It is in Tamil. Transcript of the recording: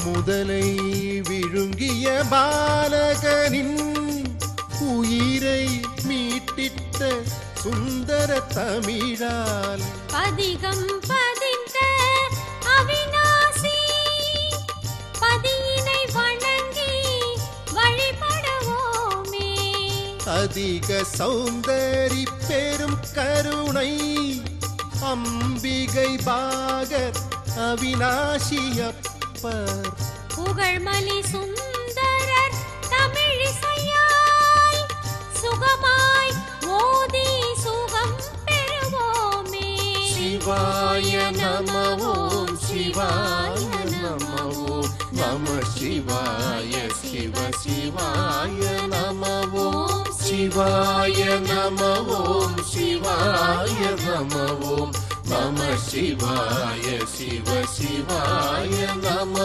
முதலை விழுங்கிய பாலகனின் உயிரை மீட்டிட்ட சுந்தர தமிழால் பதிகம் பதிந்த அவிநாசி பதியினை வணங்கி வழிபடுவோமே. அதிக சௌந்தரி பெரும் கருணை அம்பிகை பாகர் அவிநாசியப்பர் புகழ்மலி சுந்தரர் தமிழிசையால் சுகமாய் ஓதி சுகம் பெறுவோமே. சிவாய நம ஓம் சிவாய நம ஓம் நம சிவாய சிவ சிவாய நம ஓம் சிவாய நம ஓம் சிவாய நம ஓம் நம சிவாய சிவ சிவாய நம